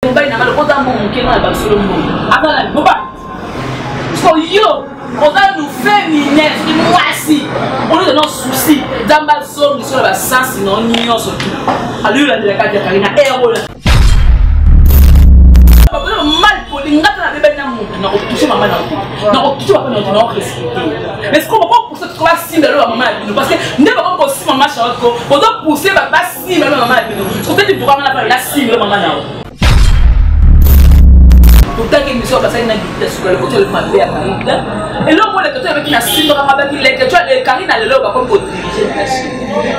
mobali na malo kota mbongo ke na ba solo mbongo azala boba so yo on a nous fait mineur qui moisi on est dans nos soucis dans ma zone sur la sens non nion surtout alors la délicate Karina héros mal pour les ngata na bébé na mutu na toucher maman na toucher papa na respecter mais ce qu'on va pas pousser trois signes de la maman parce que ne va pas pousser maman Charlotte ko on doit pousser ba signe de maman parce que tu pourras na la signe de maman na pourtant que monsieur parce qu'il n'a dit sur le côté de ma mère et là moi le côté avec la signe de maman avec les que tu as Karine le ba comme diriger la Chine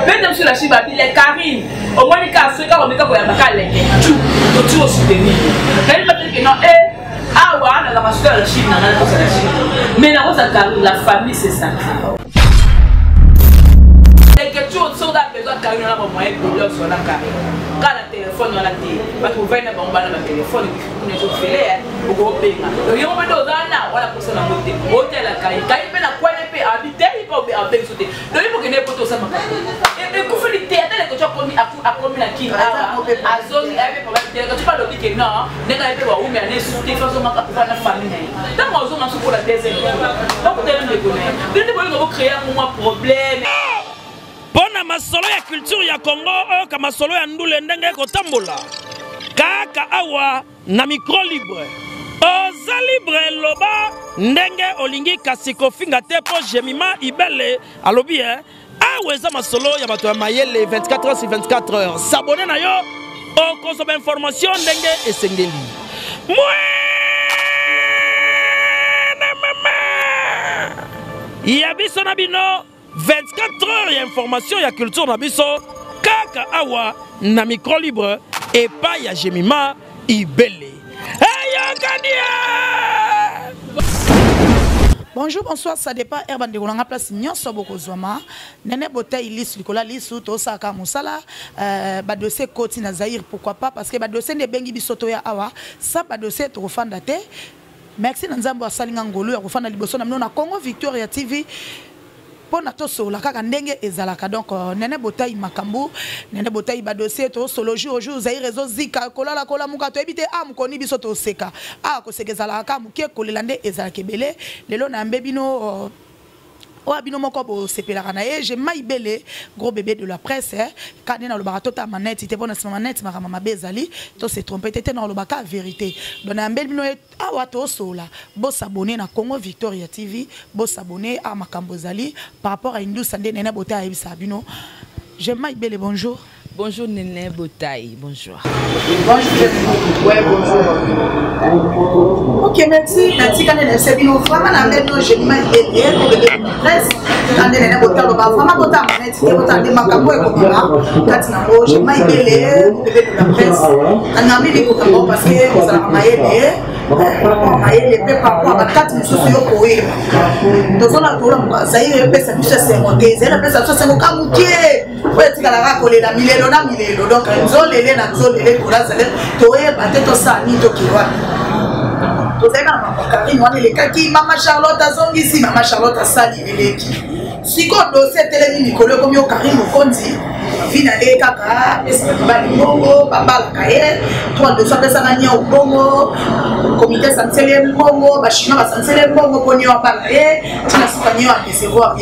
même sur la Chine ba les Karine au moins les cas ceux qui ont mis quoi ya bakale tu aussi tenir non, ah ouais, la race de la Chine, la Chine. Mais la famille, c'est ça. Les questions sont dans besoin de carrière, on a moyen de sur la carrière. Quand le téléphone, on a dit, parce que vous venez de téléphone, vous êtes fait, vous avez payé. Donc, il y a un peu d'ordre, voilà pour ça, on a monté. Hôtel à carrière. Quand il y a quoi, il peut habiter, il peut habiter. Donc, il faut que les potos ça marche. Et vous faites le théâtre, que tu as commis la qui à zone, quand tu parles de que non, n'est pas où mais on est sous tes façons de faire la famille. Dans mon zone, on se pour la deuxième. Donc, vous devez me connaître. Vous devez créer un problème. Pona masolo ya culture ya Congo ka masolo ya ndule ndenge kotambola kaka awa na micro libre oza libre loba ndenge olingi kasiko finga te po Jemima Ibele alobi aweza masolo ya bato ya mayele 24 heures sur 24 heures s'abonner na yo o consommer information ndenge esengeli ya biso na bino 24 heures et information et culture na biso kaka awa na micro libre et pas ya Jemima Ibele. Bonjour, bonsoir, ça dépend. Herbande de Rolanga place Nyonso Bokozoma. Nene Botay Lis Likola Lisu Tosaka Musala. Badossier Koti na Zaïre, pourquoi pas? Parce que badossier ne bengi bisoto ya awa. Ça badossier to fanda te. Merci Nanzambo Asalinga Ngolo ya kufanda liboso na mno na Congo Victoria TV. Pour na to solo kaka ndenge ezalaka donc Nene Botay makambu Nene Botay ba dossier to solo jour au jour Zaïre réseau zika kola kola muka to ebite am koni biso to seka ko sekezalaka muke kolelande ezalaka belé lelo na mbebino Abino moko bo sepelaka na ye Jemima Ibele gros bébé de la presse quand na lobaka ta manette te bona sama manette mama bezali to se tromper te na lobaka vérité donc na mbebino awa to sola bo s'abonner na Congo Victoria TV bo s'abonner à makambo zali par rapport à Indus Sande Nene Botay ayebisa bino Jemima Ibele bonjour. Bonjour Nene Botay, bonjour. Bonjour. Ouais, bonjour. Ok, merci. Merci quand Nene Sebino vraiment na mbebino Jemima Ibele pour bébé de la presse quand Nene Botay loba vraiment Botay manette te Botay de makambo ekokoma kati na ngo Jemima Ibele pour bébé de la presse na mimi kokamba parce que on sala mayele mayele pe papa bakati misusu yo koye tozona tola Zaïre pesa biso semonte Zaïre pesa biso semonte kamukie oyetikala kolela milelo na milelo donc nzolele na nzolele kola zale toye bate to sani to kiwa tozeka na Karine wana lekaki mama Charlotte azongisi mama Charlotte asali eleki siko dossier telemi mikolo komi o Karine Okondi finale kaka bali bongo babala kaye toi de soit pesa ngania bongo comité sanitaire bongo ba chinois ba sanitaire bongo poni wa bala ye tina sipanyo a recevoir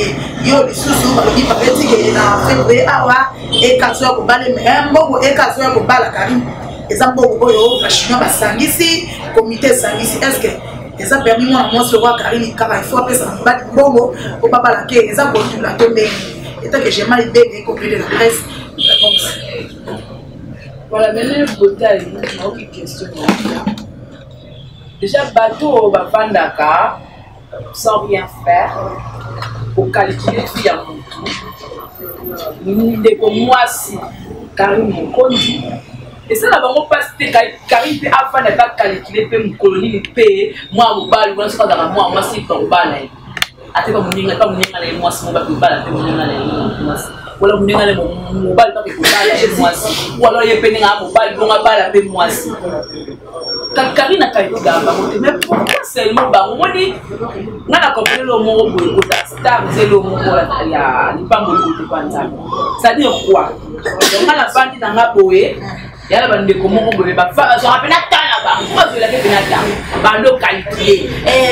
yo lisusu ba lobi papeti ke na février awa e kaso ya kobale mbongo e kaso ya kobala Karine ezambo oyo ba chinois ba sangisi comité sangisi est-ce que eza permis moi se voir Karine kaka il faut pesa bali bongo o babala ke eza kotula tombe et tant que j'ai mal aidé compris de la presse. Voilà, Nene Botay, aucune question. Déjà, bateau va Vandaka sans rien faire pour calculer tout à mon tour. Moi, si Karine Okondi. Et ça, là, on passe Karine peut avant de pas calculer mon colonie paye moi au bal, moi c'est pas dans moi c'est pas au bal. Ate pas muninga les mois si on va plus bal ate muninga les mois. Wala muninga les mobile pas que bal les mois. Ou alors il peninga mobile bon bal ate mois. Karine a calculé mais pourquoi seulement ba on dit ngana comprendre le mot boy ko star c'est le mot ya ni pas boy ko kwanza. Ça dit quoi? Donc ngana bandi na boye yala bande ko moko boye ba fa so rappelle penata bando calculer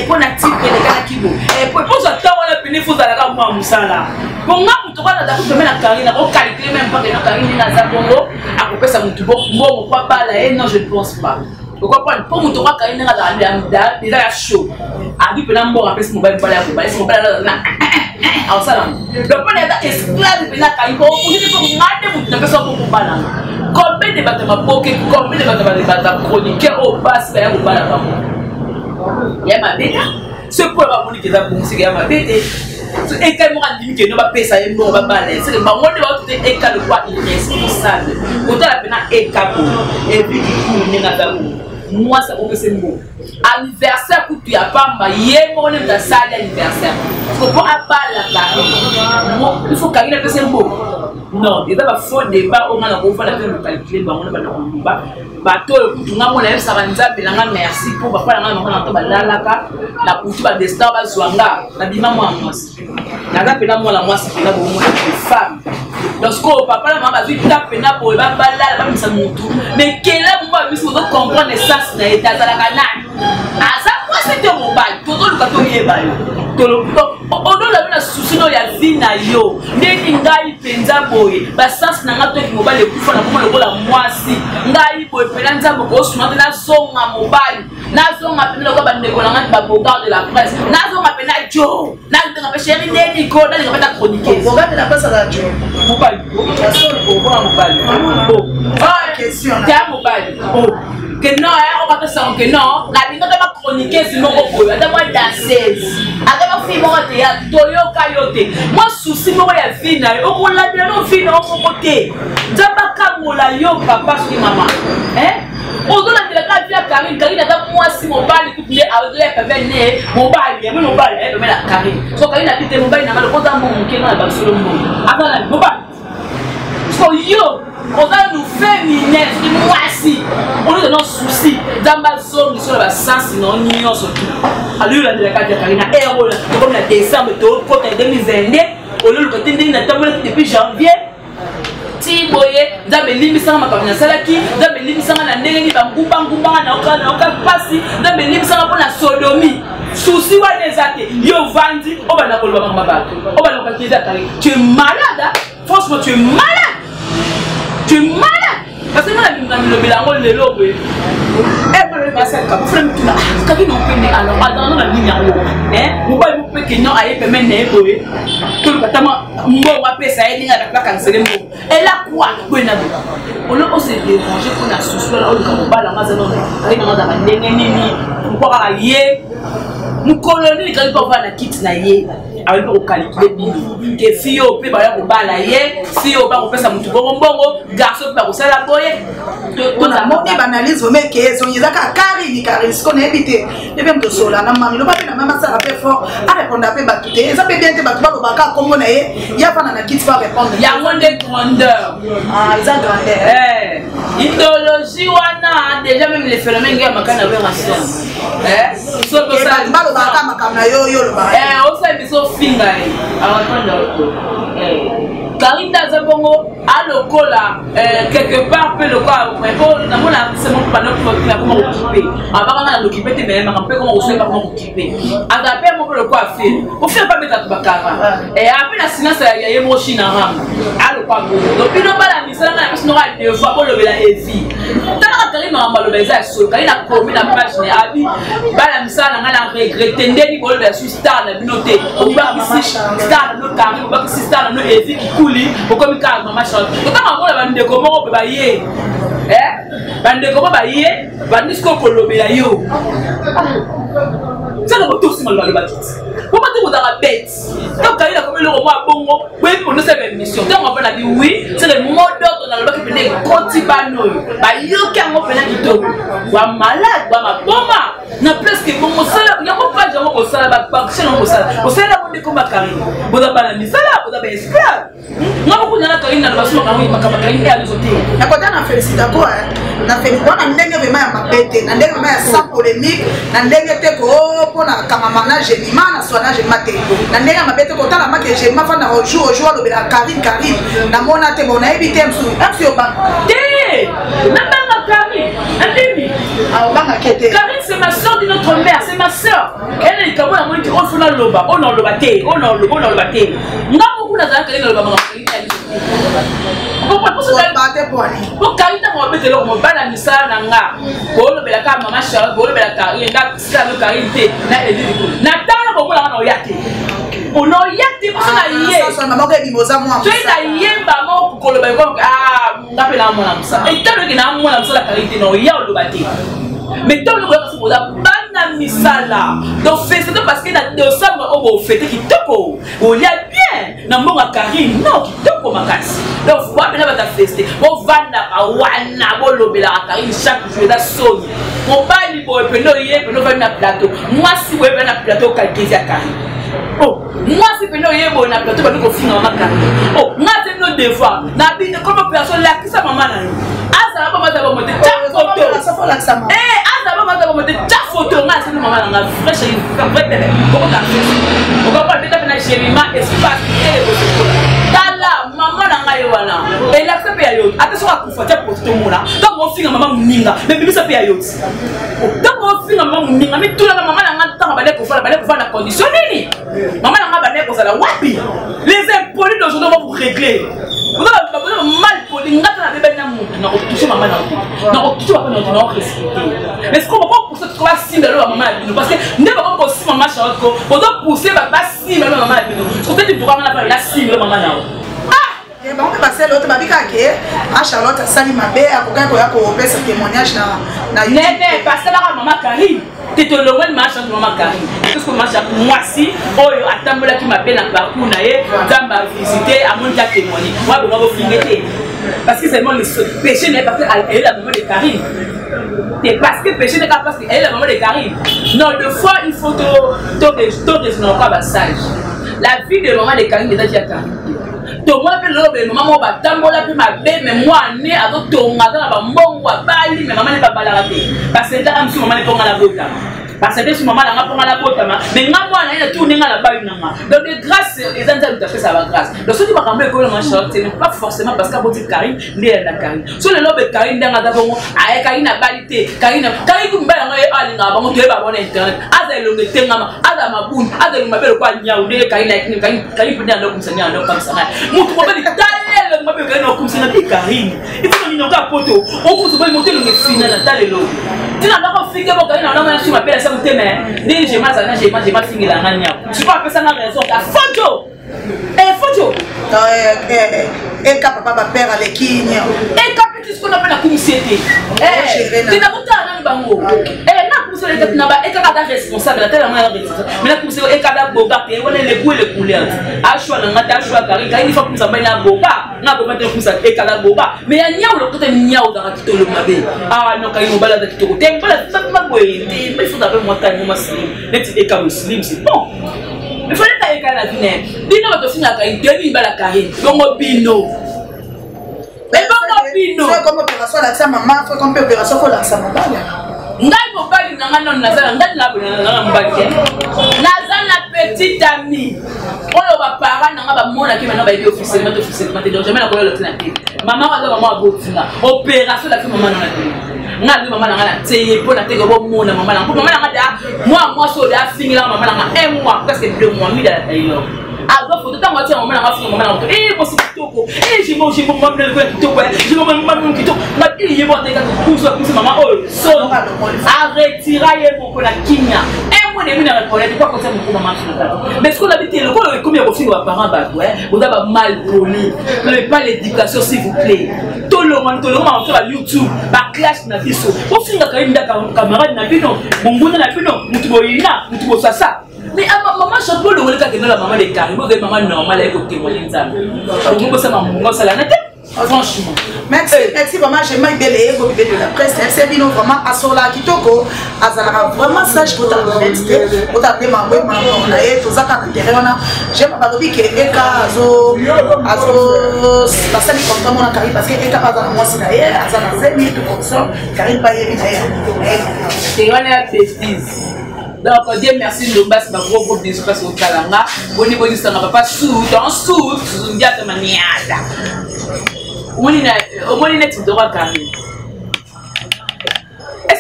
pour na type de la kibo pour ça temps on a pini faut za la moi musala pour nga mutu bana da ko na Karine ko calculer même pas que na Karine na za bongo akopesa mutu bongo kwa bala non je ne pense pas. Vous comprenez? Pour vous trouver quand il y a déjà la chaud. A dit que l'on va appeler ce mobile pour aller ce mobile là. Alors ça là. Le point est esclave de la caille. Pour vous dire que vous n'avez pas beaucoup balance. Combien de bâtiments poké, combien de bâtiments chroniques au passe vers au balance. Il y a ma bête. Ce point va vous dire que ça vous c'est ma bête. Et quand on dit que nous va payer ça et nous va balancer. C'est le moment où on va être égal de quoi il est responsable. Autant la peine est capable. Et puis il n'y a pas moi ça on peut se mot anniversaire que tu as pas maillé mon est dans salle d'anniversaire faut pas abattre la il faut qu'il ait fait un mot non il va faux débat on a la faire la peine de calculer on va pas bateau tout na mon lève ça va nous appeler merci pour papa la maman on entend la la pour tu va destin va zwanga la bima moi na appeler moi la moi c'est là pour moi femme lorsque papa la maman va vite taper na pour va balala va me ça mon tout mais quel est moi il faut comprendre ça na état za la canane asa quoi c'était mon bail tout le bateau y est bail on a la souci no ya vie na yo ndeni ngai penza boye ba sens na ngato ki mobile kufa na kuma lokola mwasi ngai boye penza boko suma na songa mobile na songa pena ko ba ndeko na ngati ba boga de la presse na songa pena jo na ndinga pe chérie ndeni ko na ndinga peta chroniquer boga de la presse la jo mobile ya solo boga mobile question ta mobile que non on va te sentir que non la dinga de ma chroniquer sinon ko boye ata moi danseuse ata ma fille mo théâtre toyo kayote moi souci mo ya vie na yo ko la bien no vie na ko côté jamba kamola yo papa sur maman Aujourd'hui, la vie à Karine a moi si mon bal est coupé à l'autre, mon bal, il y a mon bal, elle met la Karine. So Karine a dit mon bal, il n'a pas le droit d'un moment qui est dans la sur le monde. Avant la mon bal. So yo, on va nous féminin, moi si, on est dans nos soucis, dans ma zone, sur la sens, sinon on surtout. Alors la vie à Karine a héros, comme la décembre, côté 2022, au lieu de côté depuis janvier. Si boye zabe limisanga makambo na salaki zabe limisanga na ndenge ni banguba na oka pasi zabe limisanga pona sodomi souci wa nezate yo vandi obana koloba mabaka obana kokida kali tu es malade franchement tu es malade parce que moi la le bilango le lobe et pour ça ka frère tuna ka ki no pende alors attends na ligne yo mo ba mo pe ke no aye pe men na boye tout ka tama mbo wa pesa e ninga da canceler mo et là quoi bona on le se déranger pour la souci là on ka ba la mazano et na da ndenge nini ko ka ye mu koloni ka ko va na kit na ye avec au calculer bini que fio pe ba ya ko bala ye fio ba ko pesa mutu bongo garçon ba ko sala boye to na mo ba analyse o meke so yiza ka Karine ce qu'on évité et même de sola na mami lo ba na mama ça rappelle fort à répondre à ba tout ça peut bien te ba ba ka kongo na ye ya fa na kit pas répondre ya monde grandeur ils ont grandeur idéologie wana déjà même les phénomènes ya makana ba racisme so to ça ba lo ba ka makana yo lo ba o sa biso finga Karine Zabongo a le cola quelque part peut le quoi na mona c'est mon panneau comment occuper avant de l'occuper mais même un peu comment on sait pas comment occuper agaper mon le quoi faire pour faire pas mettre bakara et après la silence il y a mo china ram a le quoi donc il n'a pas la mise là parce qu'on aura deux fois pour le la vie tant Karine m'a mal le ça sur Karine a commis la page ne abi ba la mise là na regretter ndeni bolo de star na binoté on va ici star no Karine on va ici star no vie qui coule au comme car maman chante quand maman la bande comment ba yé bande comment ba yé bande ko kolobe la yo ça ne retourne sur le bateau comment tu dans la bête donc Karine a comme le roi bongo oui pour nous cette émission donc on va dire oui c'est le mot d'ordre dans le bac qui venait continue ba yo qui a mon pena kito wa malade ba ma bomba na presque bongo ça il y a pas jamais au sala ba chez nous au sala on comme Karine boda ba la misala boda ba esclave nga beaucoup na Karine na baso na oui makaba Karine ya zote na kota na félicite d'accord na félicite wana ndenge vraiment ya mabete na ndenge vraiment ya sans polémique na ndenge te ko pona kama manage ni mana soinage mate na ndenge ya mabete ko tala make je ma fa na jour lo bela Karine na mona te bona ebite msu yo ba te na banga Karine, Karine, c'est ma soeur de notre mère, c'est ma soeur. Elle est comme moi, on dit, on fait le loba, on a le bâté, on a le bâté. Nous avons beaucoup d'argent, on a le bâté. Pour Karine, on va mettre le bas dans le salon, on va mettre la maman Charlotte, on va mettre la Karine, la Karine, Nathan, on va mettre on a yé parce qu'on a yé. Maman qui est mimosa moi. Tu es a yé maman pour le bain ah on appelle la maman ça. Et tant que na maman ça la qualité non y a le bâti. Mais tant que le bain c'est la banane misala. Donc c'est parce que na de ça on va fêter qui toko. On y a bien. Na maman Karine non qui toko makasi. Donc faut bien va ta fester. On va na wana bolo bela Karine chaque jour da sonne. Mon bali bo peno yé peno va na plateau. Moi si ouais na plateau calquer à Karine. Oh, moi c'est que nous y est bon na plateau nous finir ma Karine. Oh, moi c'est nos devoirs. Na bi comme personne là qui sa maman là. Ah ça va pas ta monter ta photo. Ça faut là ça maman. Eh, ah ça va pas ta monter ta photo. Na c'est maman là fraîche et vrai télé. Comment ta fait? On va pas peut-être na chérima espace et Tala maman là ngayo wana. Et là ça peut y aller. Attention à kufa ta photo mona. Donc on finir maman muninga. Mais bibi ça peut y aller. Donc on finir maman muninga. Mais tout la maman là ngata ba kufa na condition nini? Maman n'a pas d'air pour ça là. Wapi? Les impolis d'aujourd'hui vont vous régler. Vous avez mal poli. Vous avez bien n'a touché maman n'a touché maman n'a respecté. Mais ce qu'on va pas pousser tu vas signe alors maman parce que ne va pas pousser maman Charlotte ko. On doit pousser va pas signe alors maman. Parce que tu dois maman la signe maman n'a. Et bon on va passer l'autre babika que à Charlotte sali mabe à koka ko ya ko faire ce témoignage na Nene parce que la maman Karine tu te le vois marche de maman Karine. Qu'est-ce que marche moi si oh attends qui m'appelle en parcours naé dans ma visiter à mon dia témoigner. Moi on va finir parce que seulement le péché n'est pas parce qu'elle est la maman de Karine. C'est parce que le péché n'est pas parce qu'elle est la maman de Karine. Non, deux fois il faut te pas sage. La vie de maman de Karine est déjà Karine. To moi pe lobe maman ba tambola pe ma be mais moi né avec tonga dans ba mbongo bali mais maman ne pas bala raté parce que am si maman ne ponga la bota parce que si maman la ponga la bota mais maman na tourner la ba une maman donc de grâce les gens ont fait ça va grâce donc ceux qui va camber que maman Charlotte c'est pas forcément parce qu'à botti Karine né la Karine sur le lobe Karine dans la bongo ay Karine na balité Karine ku mbala ngai ali na bango te ba bona internet aza lo ngetengama aza mabuni aza lo mabelo kwa nyau ne Karine Karine penda ndo kumsanya ndo kamsana mutu mobali talele mobali kana kumsana di Karine ifo ni nyoka poto okuzo bali motel le final na talelo tina ndako finge bo Karine na mwana shima pela sa muteme ni je maza na je ma finge la nganya tu pas pesa na raison ta photo photo et papa va père à l'équigne et capite ce qu'on appelle la communauté tina mutana ni bango na kumsana le na ba et kada responsable la tellement responsable mais la kumsana et kada boba te wala le goût le couleur a choix na ngata choix Karine il faut kumsana na boba na boba te kumsana et kada boba mais ya nyao le côté nyao dans kitolo mabe ah non Karine bala da kitolo te bala ça boye te mais faut d'abord montagne moi slim net et comme slim c'est bon il fallait tailler la vie bino va te finir la Karine demi bala Karine donc bino mais bon bino c'est comme opération là ça maman faut comme opération faut là ça maman ngai mobali nanga non nazala ngai na bona mbaki nazala petite amie oyo ba parents nanga ba mona ki maintenant ba été officiellement donc jamais na kola lotina te maman wa maman abotina opération la fi maman na te ngai maman nanga na te pour na te ko mona maman nanga da moi so da finira maman nanga 1 mois presque 2 mois mi da la tailleur alors faut tant moitié maman nanga fi maman nanga moi c'est kitoko j'ai mon maman le kitoko j'ai mon maman kitoko na il y a bon te ka pousse maman oh so arrêtira mon ko la kinya moi ne me reconnaître pas comme ça mon maman mais ce qu'on a dit le quoi combien de filles aux parents bah ouais on a mal poli mais pas l'éducation s'il vous plaît tout le monde on fait YouTube ba clash na biso au finga quand même camarade na bino monguna na bino mutu boyina mutu bosasa mais maman chapeau le wala ka que la maman de Karine maman normale elle côté moyen ça donc on ça maman ça la nette franchement merci vraiment j'ai mal belé au de la presse c'est bien vraiment à sola kitoko azala vraiment sage pour ta honnêteté pour ta demande maman na et tout ça quand intérêt on a j'aime pas dire que eka azo ça me content mon Karine parce que eka pas dans moi c'est d'ailleurs azala zemi tout comme ça Karine pas y c'est on a bêtise. Donc, Dieu merci, nous basse ma gros bisous parce au Kalanga. Bon niveau du sang, papa sous, dans sous, une diate maniata. Au moins, il est droit Karine.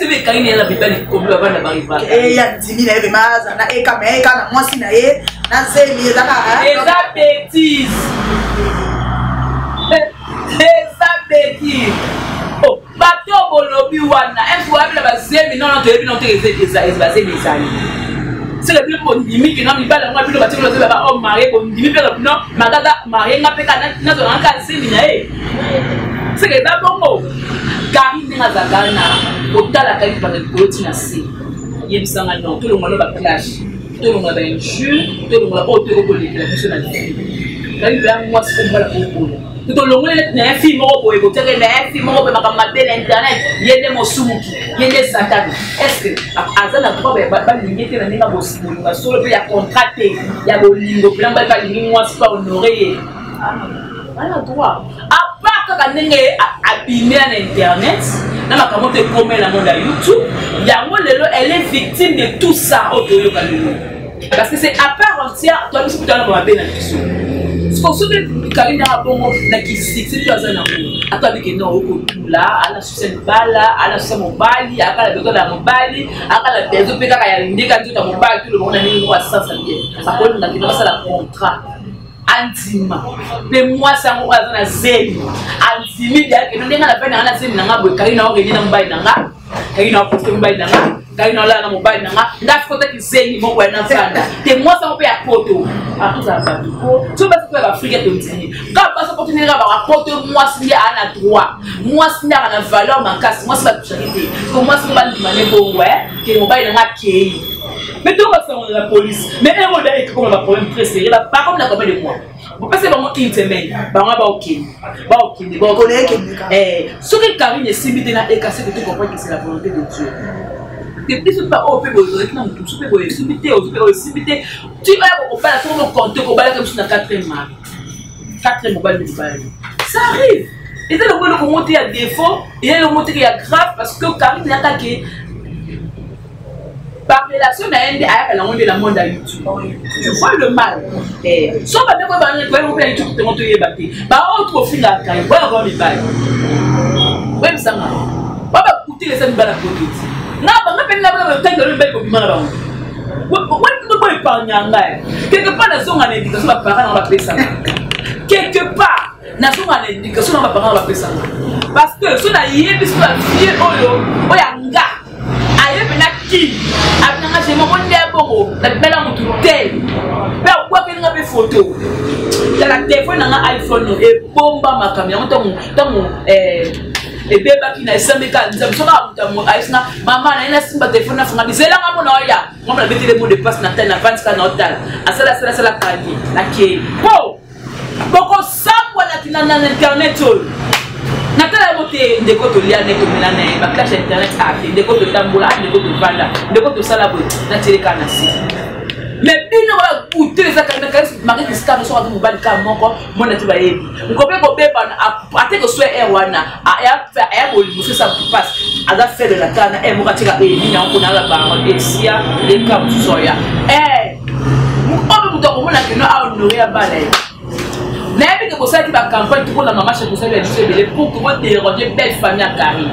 CV Karine elle a bibali comme avant la bariba. Eh ya dimi na remaza na eka na mwasi na ye na zeli ezaka. Eza bêtise. Eza bêtise. Oh, bato bolobi wana, fois la bazemi non to ebi non te eza ezali. C'est le plus bon dimi que non mi bala moi bilo batiko lo ba homme marié bon dimi pelo non magaga marié nga peka na zo nka zemi na e. C'est que d'abord Karine Nazagana otala kali pa ko tina se. Yebisanga non tout le monde ba clash. Tout le monde ba injure, tout le monde auto ko le la personne na. Karine ba moi c'est comme la pour tout le monde na film mo boy botere na film mo be makamate na internet yende mosumuki yende satani est-ce que azana trois ba lingete na ninga bosimu ba solo pe ya contracté ya bolingo plan ba lingi moi c'est pas honoré ana droit à part que ndenge abîmé na internet na makambo te comme na monde YouTube yango lelo elle est victime de tout ça autoyo kalelo parce que c'est à part entière toi aussi tu dois avoir bien attention. Parce que Karine a bon na kisi c'est toi ça na ato avec non au là ala susene bala ala susene mobali akala bezo na mobali akala bezo pe kaka ya ndeka nzo ta mobali tout le monde na ni wa sasa bien ça connait na kina ça la contrat antima mais moi ça mo azana zeli antimi dia ke ndenge na pena na zeli na ngabo Karine na ngeni na mobali na nga Karine na poste mobali na nga Karine la na mobile na nga ndafi kota kizengi mo kwa na fanda te moi ça mo pe ya poto a tout ça va tout so ba se ba Afrique to ntini ka ba se opportunité ba rapporter moi si ya na droit moi si na na valeur makasi moi si ba charité ko moi si ba ndimane bo ouais ke mobile na nga kei mais tout va ça la police mais un modèle est comme un problème très sérieux là pas comme la combien de mois vous pensez vraiment une semaine ba nga ba OK ba connaît ce que Karine est simité na et casser que tu comprends que c'est la volonté de Dieu. Depuis ce pas au peu besoin que nous tous peu simité au simité tu vas au pas la tour compter au bal comme sur la 4e marque 4e mobile de bail ça arrive et c'est le moment de monter à défaut et le monter qui est grave parce que Karine a attaqué par relation à la monde de la monde à YouTube. Tu vois le mal. Soit pas d'accord avec le YouTube te montre y battre. Bah autre au final quand il va avoir les bails. Même ça va. Pas coûter les 5 balles à côté. Non, pas même la temps de le bail pour mal. Ouais, pas épargner quelque part la zone en éducation va parler dans la paix ça. Quelque part la zone en éducation va parler dans la paix ça. Parce que si on a yé bis la vie oyo oyanga aye benaki abanga je mo ndé bongo la bela mutu tel ba kwa ke nga be photo dans la téléphone na iPhone et bomba makamia ntango et beba qui na semeka nzam soka mutamo aisna mama na ina simba téléphone na funga bizela ngamo na ya ngamo na betele mo de passe na tena vans ka na hotel asala kadi la ke po boko samwa na tinana na internet natala mote ndeko to lia neto melane ba clash internet ati ndeko to tambola ndeko to vanda ndeko to sala bo na teleka na si mais bino ba goûter ça quand même marque qui scam so atu bali ka moko mona tu ba yebi ngobe ko beba ate ko soit wana aya bo limuso ça passe ada fait de la kana mo ka tika e ni on na la ba esia le kam soya mo obe muto ko mona que no a honorer ya bale mais que pour ça qui va campagne pour la maman chez vous savez pour que vous déranger belle famille à Karine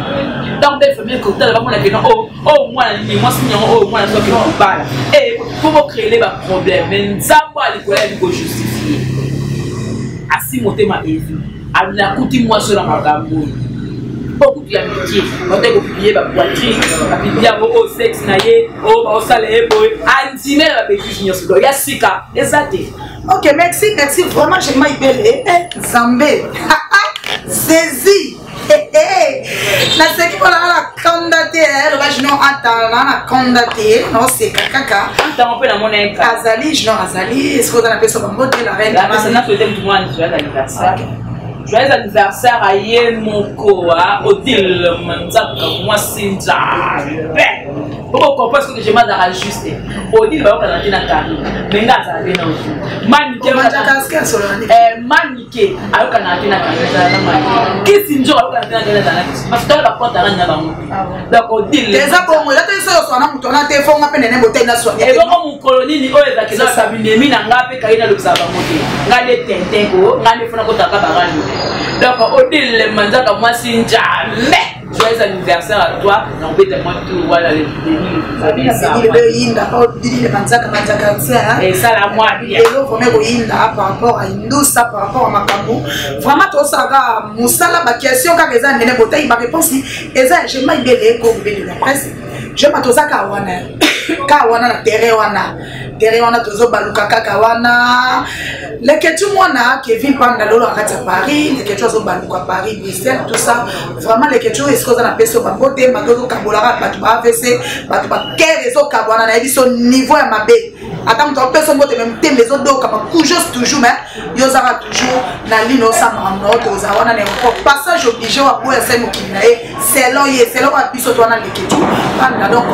donc belle famille que tu as vraiment la moi sinon moi la qui on parle et pour créer les problèmes mais ça pas les collègues pour justifier asi monter ma vie à la coutume moi sur la magambo beaucoup d'amitié on t'a publié ba poitrine ba publié au sexe naie au salaire pour antimer la bêtise ni sur ya sika exact. Ok, merci, vraiment, j'ai mal belle. Zambé, saisi. La série pour la candidature, le va je n'en attends la candidature, non c'est caca. Attends un peu la monnaie. Azali, je n'en Azali, est-ce que vous en appelez ça comme mot de la reine? La personne a souhaité tout le monde joyeux anniversaire. Joyeux anniversaire à Yemoko, Odile, Manzaka, moi Sinja. Pourquoi on comprend ce que je m'en ai ajusté? Odile va regarder la Karine. Mais là, ça vient aussi. Maniqué, Maniqué, alors qu'on a été dans la Karine. Qui s'injure alors qu'on a été dans la Karine? Parce que la porte à la maman. Donc, Odile. Les abonnés, là, tu sais, on a mon téléphone, on a peine de beauté nationale. Et donc, mon colonie, il y a des gens qui sont venus, il y a des Karine à l'observatoire. Il y a des Tintin, il y a des gens qui sont venus. Donc, Odile, Manzaka, moi, c'est jamais. joyeux anniversaire à toi. On peut te montrer voilà les et ça la moi bien. Par rapport à Indoussa, par rapport à Makambo. Vraiment, tout ça, Moussala, ma question, quand les années bataille, ma réponse, et ça, je m'ai belé comme de la presse. Je m'attends à Kawana, na Terewana, Tozo Baluka Kawana. Les questions, Kevin Panda Lolo à Paris, les questions au Baluka Paris, Bruxelles, tout ça. Vraiment, les questions, est-ce qu'on a fait sur ma beauté, ma dozo Kabolara, Batouba AVC, Batouba, quel réseau Kawana, a dit son niveau à ma baie. Attends, on peut se montrer même les autres comme toujours, mais Yozara toujours, Nalino Samano, Tozawana, n'est passage obligé à pouvoir s'aimer, c'est là, à puissance de les questions. Donc,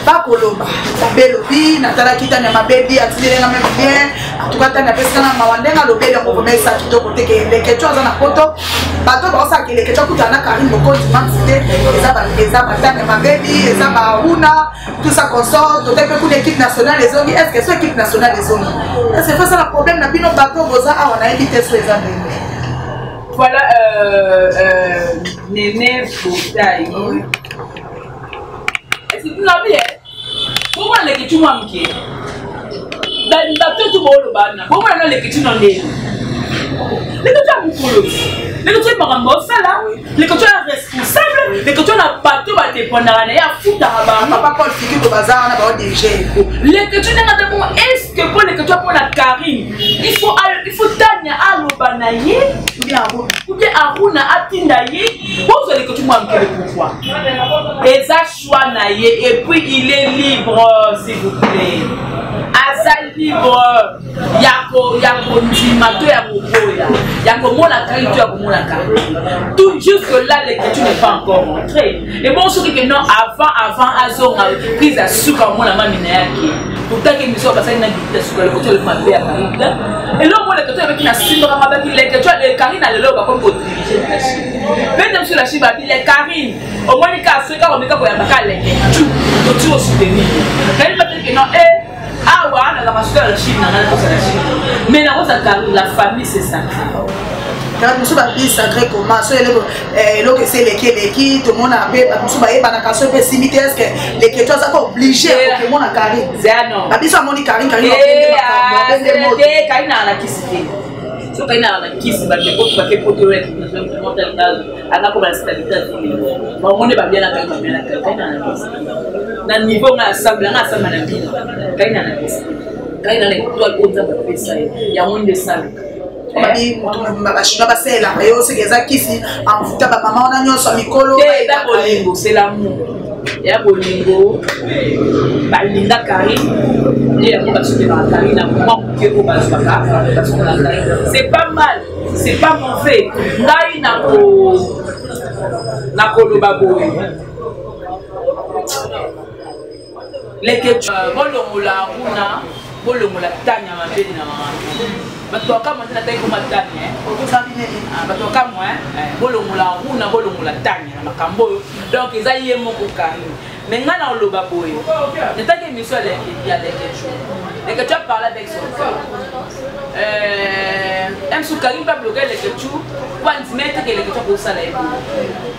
pas Koloba, Belobi, Natala Kitana, ma baby, à tirer la même bien, en tout cas, tu as fait ça dans ma wandena, le bébé, on remet ça qui te côté, les questions dans la photo, bateau, ça qui les questions que tu as, Karim, le compte, tu m'as cité, les abattements, ma baby, les abattements, tout ça qu'on sort, tout est beaucoup d'équipes nationales, les zones, est-ce que c'est l'équipe nationale, les zones? C'est ça le problème, n'a plus nos bateaux, on a évité sur les années. Voilà, Néné Boutaï. C'est tout la vie. Pourquoi les questions manquent? Dans tout le monde, pourquoi les questions n'ont pas? Les questions beaucoup. Les questions marrant ça là. Les questions responsables. Les questions n'a pas tout à dépendre. Il y a fou d'arabes. Papa Paul Fiki au bazar, on a pas dirigé. Les questions n'a pas bon. Est-ce que pour les questions pour la Karim, il faut Tania à l'Obanaye ou bien Aruna à Tindaye. Vous avez les questions manquent pourquoi? Et ça choix naïe et puis il est libre s'il vous plaît. Azal libre. Yako Ndimato Yako Mona Kari, Yako Mona Kari. Tout juste là, les questions n'est pas encore rentrées. Et bon, ce que non, avant, Azon a pris à souka Mona Maminaki. Pourtant, que nous sommes passés dans le souka, le côté de ma père. Et là, moi, les questions avec la Sindra, les questions, les Karine à l'eau, comme pour diriger la Chine. Même sur la Chine, les Karine, au moins, les cas, ceux qui ont mis comme un les questions, tout soutenir. Elle m'a dit que non, ah ouais, on a la Chine, on a la Chine. Mais la famille, c'est sacré. Quand nous sommes sacré comment c'est les tout le monde a fait, nous sommes est-ce que les questions sont obligées pour que le monde a carré. Non. La bise a moni carré, Karine a la kissité. So Karine a la kissité, parce que pour que l'équipe nationale mondiale, elle a comme la stabilité. On est pas bien à Karine a la kissité. Dans le niveau, on a assemblé la vie. Karine a la kissité. Karine a l'étoile haute à faire ça. Il y a moins de salles. C'est l'amour. Il y a Bolingo, Balinda Karine, et on va soutenir la Karine, c'est pas mal, c'est pas mauvais. Les questions, Bolongola Tania ma belle na maman. Batoka maintenant na taille comme Tania. Batoka moi, Bolongola Runa Bolongola Tania na makambo. Donc ils aillent mon kokari. Mais nga na loba boy. Ne t'as que mission il y a des questions. Et que tu as parlé avec son cœur. M sous Karim pas bloquer les questions. Quand mettre que les questions pour ça là.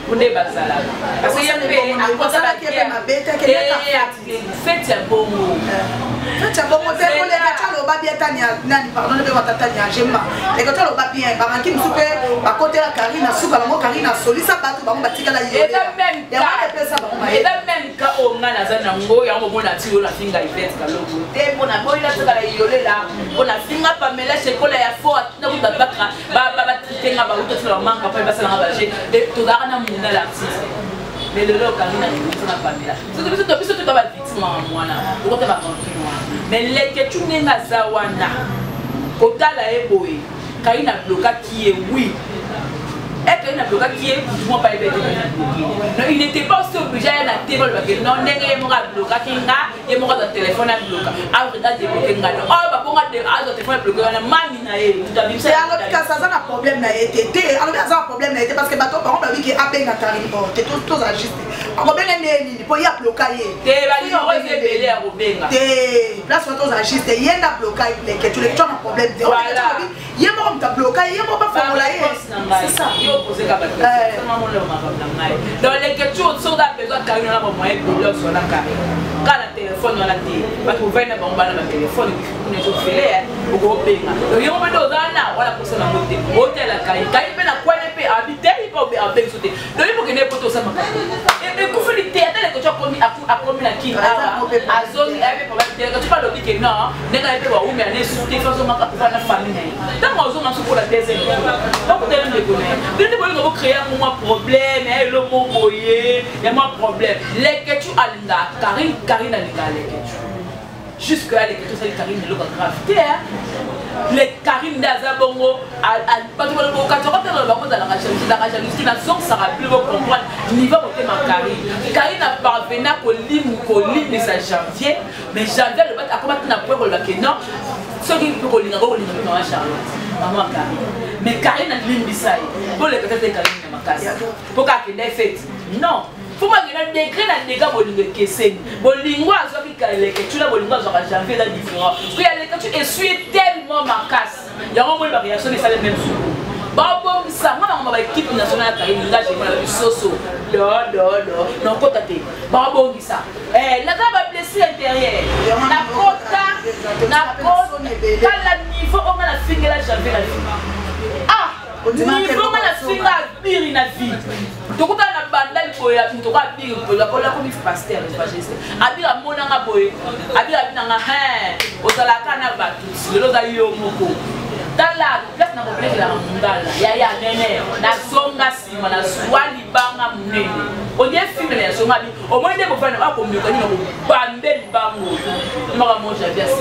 Pour des basala. Parce qu'il y a à cause de la qui est ma bête qui est fait un bon mot. Fait un bon mot. Les questions le bas bien Tania nani pardon le bas Tania j'aime. Les questions le bas bien. Baranki me soupe à côté la Karine a soupe à la Karine a soli ça bat ba batika la yé. Et même quand on a la zone ngo ya ngo na tiro la finga event ka logo. Te bona boy la tsaka la yole la. Ona finga pamela chekola ya fo na ku babaka ba tenga ba uto tsela manga pa ba sala ba je. Et to da na muna l'artiste. Mais le local n'a pas pamela. C'est tout ba victime mwana. Ko te ba continuer. Mais les que tu n'enga zawana. Kotala eboy. Kaina bloka qui est oui. Et qu'il n'a bloqué qui est pour pas aider. Non, il n'était pas aussi obligé à la télé parce que non, n'est-ce pas bloqué qui n'a, il m'aura le téléphone à bloquer. Ah, regarde des bloqués n'a. Oh, bah pour regarder ah, le téléphone bloqué, on a mami n'a eu. Tu as vu ça? Alors que ça a un problème n'a été. Alors ça a un problème n'a été parce que bateau par exemple lui qui a peine à Karine, t'es tous ajusté. Alors bien né pour y a bloqué. T'es va lui envoyer belé à Robenga. T'es place pour tous ajusté. Il y a un bloqué que tu les tu as un problème. Voilà. Il y a un bloqué, il y a pas formulaire. C'est ça. poser comme ça. Dans les questions, on a besoin de carrière, on a moyen de sur la carrière. Quand le téléphone on a dit, parce que vous venez bon bal le téléphone, on est au filet, au gros pays. Donc on peut donner là, voilà pour ça la montée. Hôtel la carrière, carrière ben la quoi les pays habiter, il peut avec sauter. Donc il faut que les poteaux ça marche. Et qu'on fait le théâtre, les coachs commis à commis la qui à zone, avec pour la tu parles de que non, n'est pas pour où mais aller sauter façon ma pour la famille. Dans mon zone on se pour la deuxième. Donc vous devez me connaître. Vous devez créer un problème, le mot boyer, il y a un problème. Les questions à l'inda, Karine a les questions. Jusque-là, les questions, c'est Karine, le gravité. Les Karine d'Azabongo, quand tu rentres dans la jalousie, la zone, ça va plus comprendre. Niveau de ma Karine. Karine a parvenu à l'hymne de sa janvier, mais janvier, le bat a commencé à prendre le non. Ceux qui peuvent lire, maman Charlotte, maman Karine. Mais Karine a l'hymne de ça. Pour les questions de Karine, ma casse. Pour qu'elle ait fait. Non. Pour moi, il y a des degrés dans les gars qui sont bolingo, tu l'as bolingo, j'avais la différence. Parce qu'il y a les questions et suis tellement ma casse. Il y a une variation de ça les mêmes choses. Bon, ça, moi, on va équipe nationale à Karine, là, j'ai mal à Soso. Non, côté. Bon, ça. La dame va blesser intérieur. La côte, quand la niveau, on a la fille là, j'avais la vie. Ah! Niveau, on a la fille là, pire in la vie. Donc, on a la bande, il y a tout à pire, il y a comme pasteur, il y a mon aboye, il y a au Salakana Batus, le Lozaïo Moko. Dans la place, on a compris la Mundala, il y a Nene, la Songa Sima, la Swali Banga Mune. On y est filmé la Songa, au moins des bouffons, on a comme nous, Bandel Bango, il m'a mangé bien ça.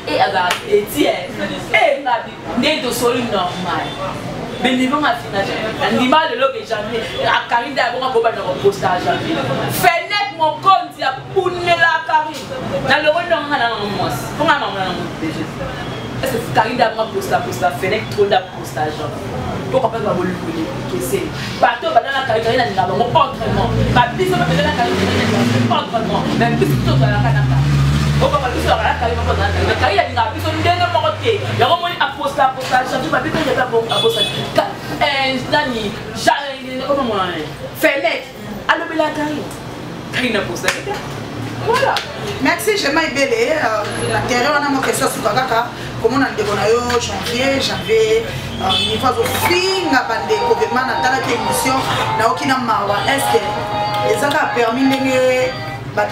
Et à la tienne, et né de solide normal. Mais niveau ma fille, l'image de l'eau que jamais, à Karine d'abord on va pas dans le postage. Fenêtre mon compte, il a pouné la Karine. Dans le rôle d'un man dans mon mois. Comment maman dans mon PG? Est-ce que Karine d'abord postage, fenêtre trop d'appostage. Pourquoi pas va voler que c'est. Partout dans la Karine n'a pas mon entraînement. Ma vie ça va faire la Karine n'a pas entraînement. Même plus tout dans la Canada. On va pas faire la Karine pas dans la Canada. Mais Karine n'a pas besoin de monter. Il y a au moins appostage, j'ai pas vu qu'il y a pas bon appostage. Nani, comment on dit? Fenêtre. Allô Bella Karine. Karine a posté. Voilà. Merci, je m'ai belé. L'intérieur, on a mon question sur Kaka. Comment on a déconné janvier, il faut aussi na bande gouvernement na tala émission na okina mawa. Est-ce que ça a permis de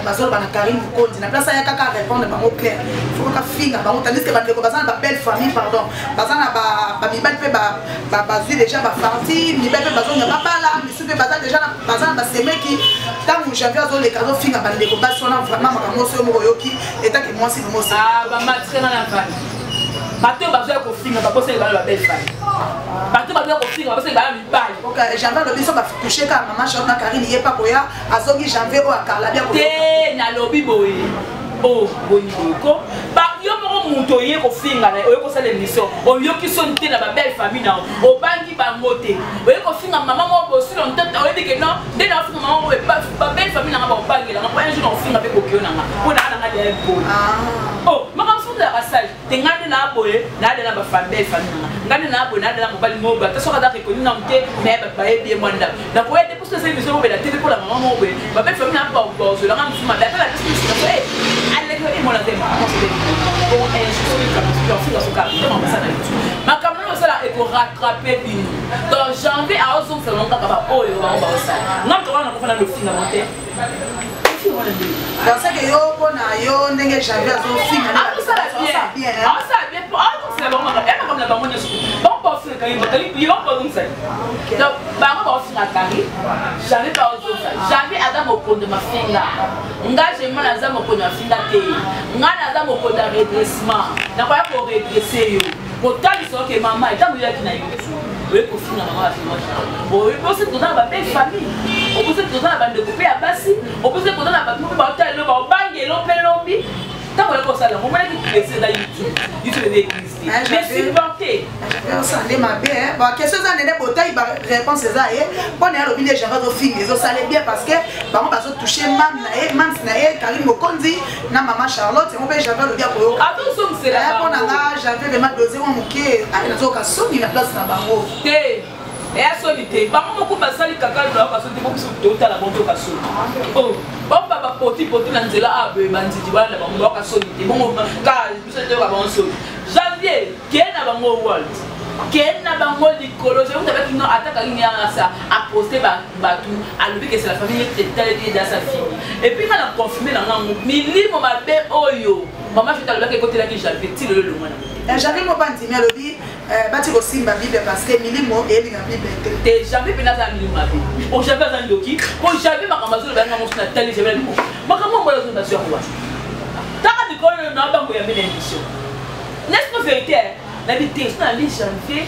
Bazol bana Karine Mukonzi na place ya kaka répondre bango clair faut ka finga bango tandis que bande ko bazana ba belle famille pardon bazana ba mibal pe ba bazui déjà ba parti mibal pe bazonga ba bala misu pe bazana déjà bazana ba semeki tant que j'avais azol les cadeaux finga bande ko basona vraiment makambo so mo yoki eta que moi c'est mo c'est ah ba matre na la famille bateau bazoi ko finga ba poser ba belle famille bateau bazoi ko finga ba poser ba mibal OK j'avais le biso ba toucher ka maman Charlotte Karine yé pas koya azongi janvier o akala bien ko na lobi boye oh boniko ba yo mo muto ye ko finga na yo ko sala émission o yo ki sonte na ba belle famille na o bangi ba ngote o yo ko finga maman mo bo si on tente o dit que non de na finga maman mo ba belle famille na ba o bangi na ko un jour on finga be ko kio na ko na na de bo oh mama so de la passage te ngade na boye na de na ba belle famille na ngade na boye na de na mo bali mo ba ta so ka da ko ni na mte mais ba e bien mwanda na ko ete pour cette émission be la télé pour la maman mo be ba belle famille na ba bo zo la ngam fuma da la question allez moi la thème bon et je suis comme dans ce cas comment ça ma caméra ça là et pour rattraper une dans janvier à ozon c'est longtemps pas oh on va ça non comment on va faire le film à monter dans ce que yo bona yo ndenge janvier azo film ah ça va bien ah ça va bien ah c'est vraiment elle comme la maman bon pas faire quand il va pas comme ça donc bah on va faire à Paris j'avais pas ozon ça j'avais adam au pont de ma fille là engagement na za moko na finga te ngana za moko da redressement na kwa ko redresser yo potali so ke mama eta mo yaki na yo we ko finga mama la finga bo we ko se tona ba belle famille o ko se tona ba de couper à basi o ko se tona ba mo ba tali lo ba bange lo pelombi ta ko ko sala mo mala ki laisser la YouTube existe mais supporter ça n'est ma bien bon question ça n'est pas taille réponse ça est bon alors bien j'ai pas de film ils ont salé bien parce que bah on va se toucher mam na Karine Mukonzi na maman Charlotte on peut jamais le dire pour attention c'est là on a j'avais vraiment dosé mon moqué à la occasion il a place na bango et à solité bango moko basali kaka lo ka solité ko biso tota la bonto ka solité oh bon papa poti na nzela abe banditi bana bango ka solité bongo ka biso te ka bango solité janvier kena bango world kena bango likolo je vous savez que non attaque ni ça a posté batu a levé que c'est la famille qui était dans sa fille et puis quand on a confirmé la ngango milimo mabe oyo maman je t'ai le côté là que j'avais tiré le loin j'avais mon bandi mais le dit bati ko simba bible parce que milimo et li bible te jamais pena za milimo mabe on j'avais za ndoki on j'avais makamazo ba ngango na tali j'avais le makamo mo la zone sur quoi taka dikolo na bango ya bene émission n'est-ce pas vérité la vérité c'est la vie janvier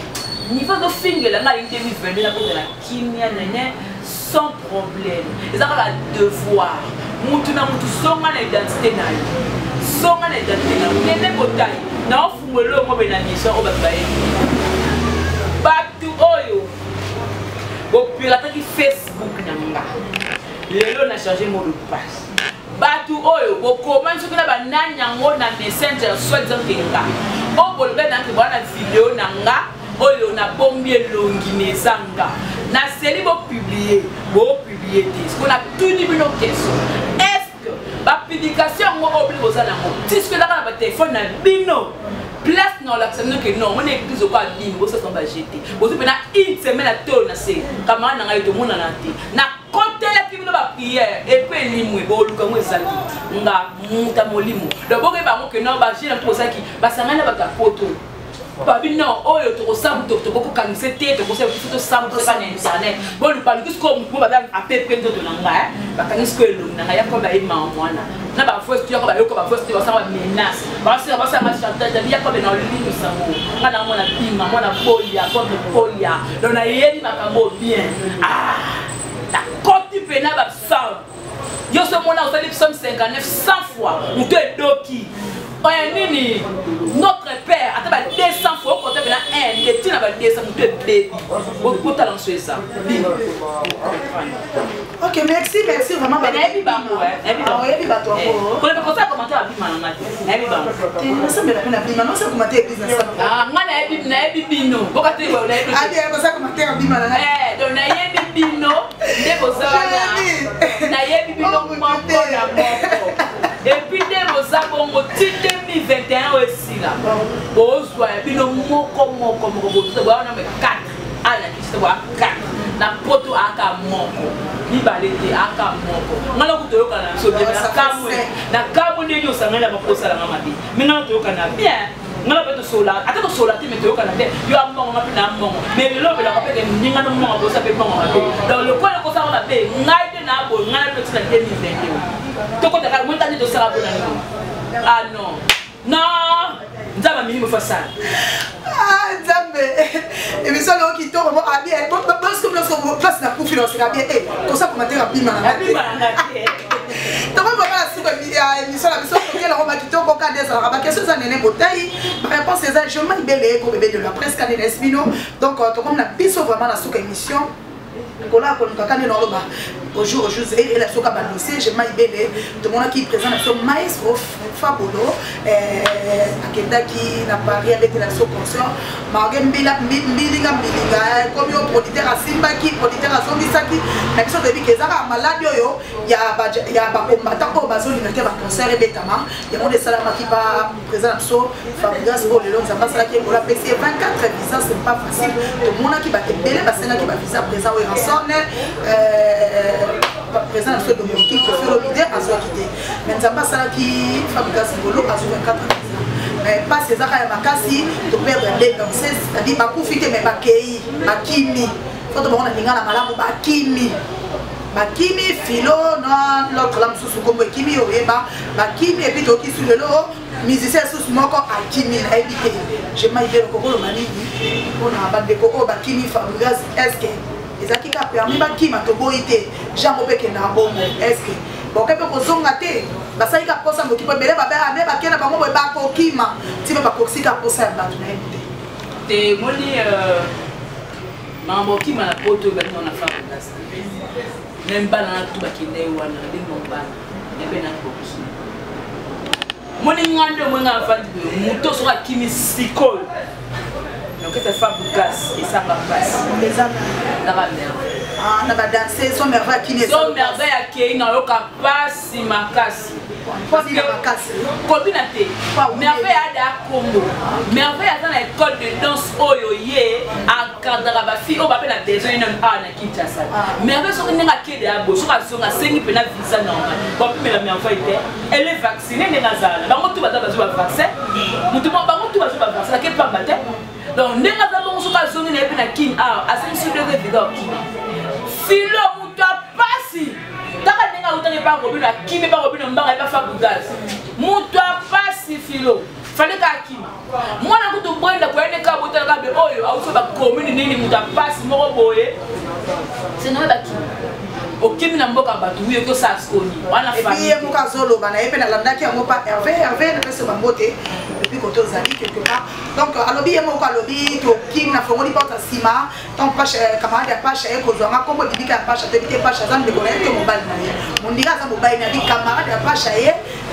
niveau de finger là na 2022 na côté la kimia nene sans problème et ça va devoir mutu na mutu songa na identité na songa na identité na nene botai na ofumwelo mo bena mission obabaye batu oyo bo pirata ki Facebook na nga lelo na changer mot de passe batu oyo bo comment soki na banani yango na messenger soit zangenga o bolbe na ke bana vidéo na nga oyo na bombi elongi nezanga na seli bo publier te ce qu'on a tout dit bino question est-ce que ba publication mo obli bozana mo tisque la na ba téléphone na bino place non l'acception que non on église au pas ligne bo ça va jeter bo so pena une semaine à tourner na se kama na ngai to mona na te na côté la ki bino ba prière et puis limwe bo luka mo ezali nga muta molimo do bo ke ba mo que non ba jina to ça ki ba sangana ba ka poto babi non oyo to kosamu to ko kanise te to ko se to samu to ba na internet bo lu pa lu ko mo ba a peu près to na nga ba kanise ko elu na ya ko ba ima mwana na ba first yo ko ba yo ko ba first yo sa ba menace ba sa ma chantage ya ko be na ligne sango ngana mwana pima mwana polia contre polia donc na yeli makambo bien la côté pena ba sa yo so mona osali psalm 59 100 fois ou te doki oya nini notre père ataba 200 fois côté pena 1 et tu na ba 200 ou te baby beaucoup talent sur ça ok merci vraiment ben ebi bango ebi bato ko ko le ça commenter à bima na ebi bango ça me la bima non ça commenter business na ebi bino bokati wa na ebi ko ça commenter à bima na donc na ebi bino de bozana na ebi bino moko na moko et puis de bozabongo ti 2021 aussi là bozwa bino moko bozo ba na me 4 ala kiste wa 4 na poto aka moko libalete aka moko ngala kutoyoka na so bien na kamu ndio usangana makosa la mama bi ngala kutoyoka na bien ngala beto sola ata to sola ti metoyoka na te yo amongo ngapi na amongo mais lelo bela ko peke ninga no mongo bosa pe mongo ngapi donc le quoi ko sa na pe ngai de na bo ngala to tsina 2021 to ko ta ka monta ni to sala bona no ah non non nzaba minimo fa ça Nzambe et mais ça là qui tombe vraiment à bien parce que lorsqu'on place la pour financer la bien et comme ça commenter rapidement la bien donc on va pas sur émission la mission pour la roba qui tombe au cas des arabes question ça nene botaille réponse c'est ça je m'ai belé comme bébé de la presse canadienne Espino donc comme la biso vraiment la sous émission kola ko kakane no loba au jour et la soka ba dossier je m'ai belé tout le monde qui présente son maestro Fabolo akenda qui na Paris avec la sous-conscience margem bila bilinga comme yo producteur à Simba qui producteur à Zombisaki mais ça depuis que ça malade yo ya ba combattant ko bazo liberté ba concert et betama ya monde salama qui va présent so Fabrice pour le long ça passe là qui pour la PC 24 visa c'est pas facile tout le monde qui va te belé parce que qui va visa présent au rançon présent sur le qui peut faire le leader à soi quitter mais ça passe là qui Fabrice Bolo à 24 mais pas ces arrêts makasi to perdre les danses c'est-à-dire ba profiter mais ba kei ba kimi faut to on a ngala malamu ba kimi philo non l'autre là sous comme kimi oyeba ba kimi et puis to ki sur le lot musicien sous moko a kimi na ebité je m'ai bien ko lo mani on a ba de ko ba kimi Fabrice est-ce que ezaki ka permis ba kimi to boité Jean Mopeke na bongo est-ce que bon kepe ko zonga te basali ka posa moki po belé ba ba ne ba kena bango ba ko kima ti ba ko sika posa ba na ebité te moni mambo kima na poto ba na fa même pas dans tout bakinde wana de mombana et ben na bokusu moni ngando mwenga afandi muto so akimi sikol orchestre Faboukas et ça va passer. Les amis. Ah, na ba danser son merveille qui n'est son merveille qui na yoka pasi makasi. Parce que makasi. Kobina te. Merveille ada Congo. Merveille dans l'école de danse oyoye encadra ba fille o ba pe na besoin na na Kinshasa. Merveille so ninga kede abo so ka so nga sengi pe na visa normal. Ba pe la merveille te. Elle est vaccinée ne nazala. Ba motu ba ba vaccin. Mutu ba motu ba vaccin ke pa bate. Donc ninga za mo so ka so ni pe na kin asen sur de vidéo kin. Filo mutu pasi. Taka ninga utane pa robino akime pa robino mbanga pa Faboukas. Mutu pasi filo. Fallait qu'Akima. Moi, je suis en train de faire des cabos de la commune, c'est non d'Akima. Ok, je n'ai pas battu, que ça se connaît. Et puis, je et puis, quand on quelque part. Donc, à l'objet, je suis en train de faire Sima. Donc, camarade de Pacha, comme on dit, Pacha, de Pacha, de connaître mon mobile. Mon diga, ça mobile, camarade de Pacha,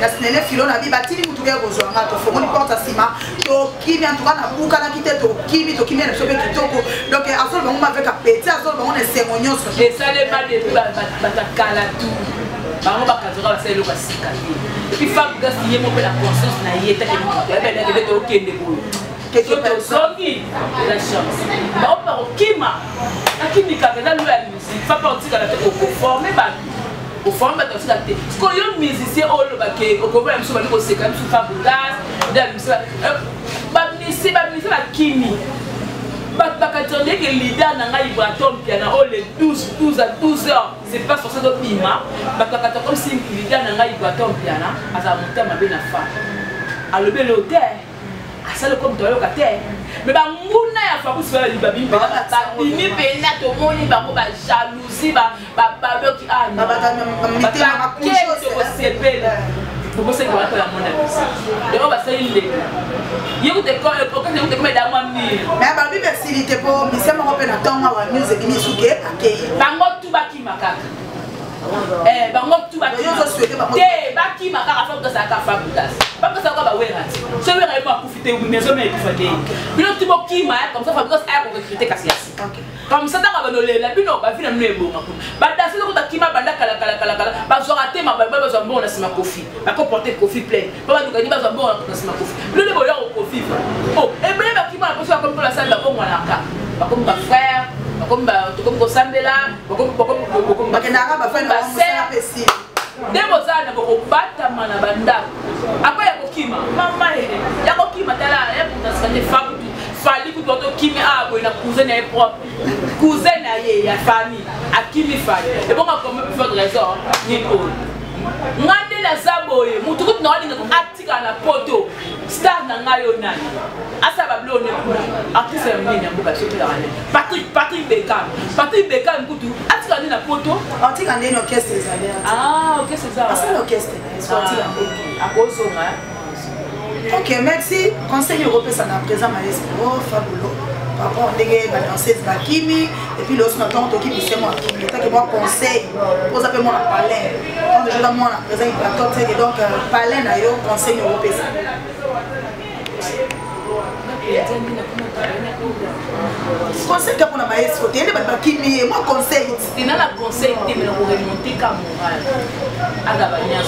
na filo na bibati ni mutuke kozwanga to fongo ni porta sima to kimi en tout cas na buka na kite to kimi na sobe kitoko donc azol bango avec a petit azol bango na semonyo so et ça les pas de batakala tout bango bakazora ba selo basika et puis Faboukas y mo pe la conscience na yeta ke mutu ebe na ke to kende ko quelque personne la chance ba o pa okima akimi ka na lu ya musique fa partir la tête au former ba au fond de la tête. Ce qu'on y a musicien au lobaké, au couvert de ce qu'on sait quand même sous Faboukas, c'est la Kimi. Attendez que l'idée n'a pas eu piano les 12 à 12 heures, c'est pas sur ce que Pima. Comme si l'idée n'a pas eu piano, à sa montée ma belle femme. À le bel hôtel, à ça le comme de locataire. Mais bah mouna ya fa kuswa libabi ba bimi pena to moni ba ko ba jalousie ba qui a ba ko sepele to ko se ko la mona de o ba se ile yego te ko ko te ko me da mami mais ba bi facilité pour mission mo pe na tonga wa news e suke akei bango tu ba ki makaka bango tu ba ki te ba ki makaka fa ko sa ka Faboukas pas que ça va wera ce wera est pas profiter ou maison mais il faut dire puis le type qui m'a comme ça Faboukas a pour recruter Cassias comme ça dans va donner la bino ba vina mne bon ba danser ko ta kima banda kala ba zo rater ma ba zo bon na sima kofi ba ko porter kofi plein ba ba ba zo bon na sima kofi le boya au kofi oh et bien ba kima ko comme pour la salle ba bon na ka ba comme ba frère ba comme ba to comme ko sambela ba comme ba kenaka ba frère ba sœur Deboza na boko bata mana banda. Apa ya kokima? Mama hele. Ya kokima tala ya kutasante fabutu. Fali ku toto kimi abo na cousin na propre. Cousin na ye ya famille. Akimi fali. Et bon comme pour faire raison ni ko. Ngande na zaboye mutu ku na walinga atika na poto. Star na ngayo nani. Asa bablo ne ku. Akisa mnene mbuka shopela wane. Patrick Beckham kutu atika na poto. Atika ndeni orchestre zalia. Ah, ok, c'est ça. C'est l'orchestre. Ok, merci. Conseil européen, ça n'a présent maestro, fabuleux. Par rapport à la danseuse Bakimi, et puis l'autre, on qui c'est moi qui est moi conseil. Vous appelez moi la palais. Quand déjà dans moi, la présent, il donc palais, d'ailleurs, conseil européen. Conseil que pour la maestro, tu es moi conseil. Tu n'as la conseil, tu me remonter comme moral. À la bannière.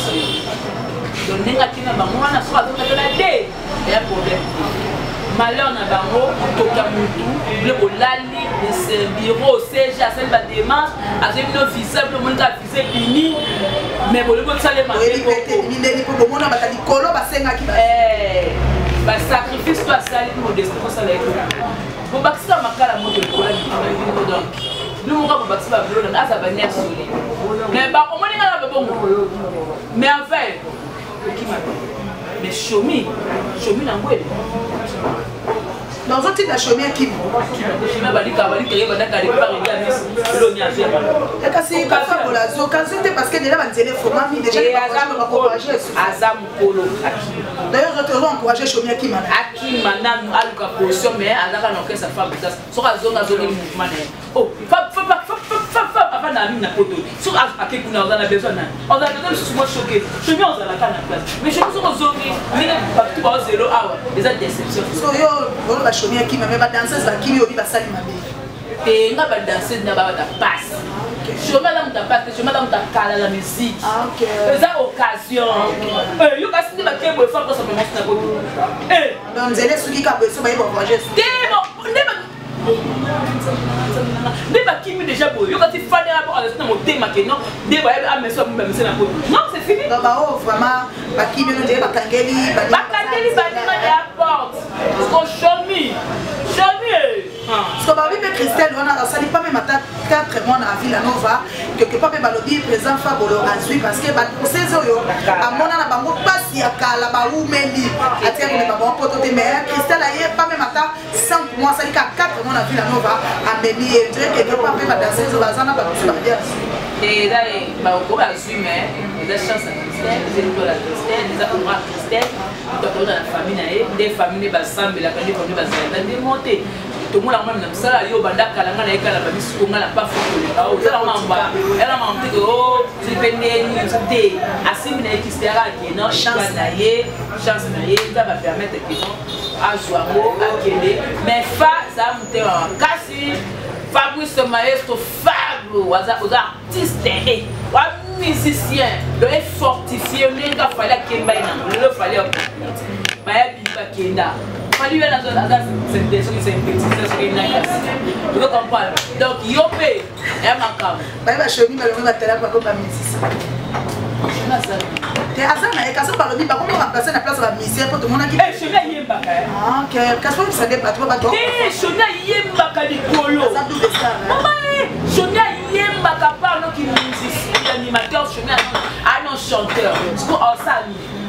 Donc, tu n'as pas de soit la dé. Il y a un problème. Malheur n'a pas de le lali, le bureau, c'est à celle de démarche, avec nos visées, le monde a visé fini. Mais pour le monde, ça les marque. Bah sacrifice toi ça pour des choses ça les pour baxer makala moto ko la ni donc nous on va baxer ba blo na ça va venir soli mais ba o moni ngala bon mais en fait qui m'a mais chomi na ngwele dans un type de chemin qui m'a bali ka yeba ndaka le par ya mis lo nya zema et kasi ka fa bola zo ka c'était parce que déjà ba nzele format mi déjà pas encourager azam polo d'ailleurs je te encourager chemin qui m'a akima na aluka position mais azaka na que ça fa Faboukas so ka zo na zo ni mouvement oh fa na ami na poto sur ake kuna on a besoin na on a besoin souvent choqué je viens on a la canne en place mais je suis sur zombie ni ba tout ba zéro hour des déceptions so yo on va chômer qui même ba danseuse ba qui obi ba sali mabe et nga ba danseuse na ba ta passe je mets dans ta passe je mets dans ta cala la musique OK ça occasion yo ka sindi ba kebo fa ko so me na poto donc zele suki ka bo so ba yebo voyager mais bah qui me déjà beau yo quand il fallait rapport à ce monter maintenant des bah à me so me na poto non c'est fini donc bah oh vraiment bah qui me dire bah kangeli ba la porte ko chomi parce que bah oui mais Christelle on a ça dit pas même à 4 mois à Villanova quelque part même balobi présent Fabolo azui parce que bah pour ces oyo à mona na bango pasi ya kala ba umeli atia ko ba bon poto te mais Christelle aye pas même à 5 mois ça dit qu'à 4 mois à Villanova a meni et quelque part même dans ces bazana ba tout bien et là bah ko azui mais des chances à Christelle des étoiles à Christelle des amours à Christelle dans la famille des familles ba sambe la famille ba ça monter tout le monde a même ça yo banda kalanga na ekala ba bisu ngala pas photo là on mamba elle m'a dit oh c'est pendé ni c'était asimi na ekistera qui non chance na ye ça va permettre que non azwamo akele mais fa ça monter kasi Fabrice Maestro Fabio was artiste wa musicien le fortifié le gars fallait kemba ina le fallait ba ya biba kenda fallait la zone c'est des choses c'est petit c'est une classe vous comprenez donc yopé et makam ba ba choni ba le ba tela ba ko ba musicien te azana e kaso balobi ba comment remplacer na place ba musicien pour tout le monde qui eh chona yemba ah OK kaso ça dé pas toi ba donc eh chona yemba ka likolo chona yemba ka parlo qui musicien animateur chona ah non chanteur parce que en ça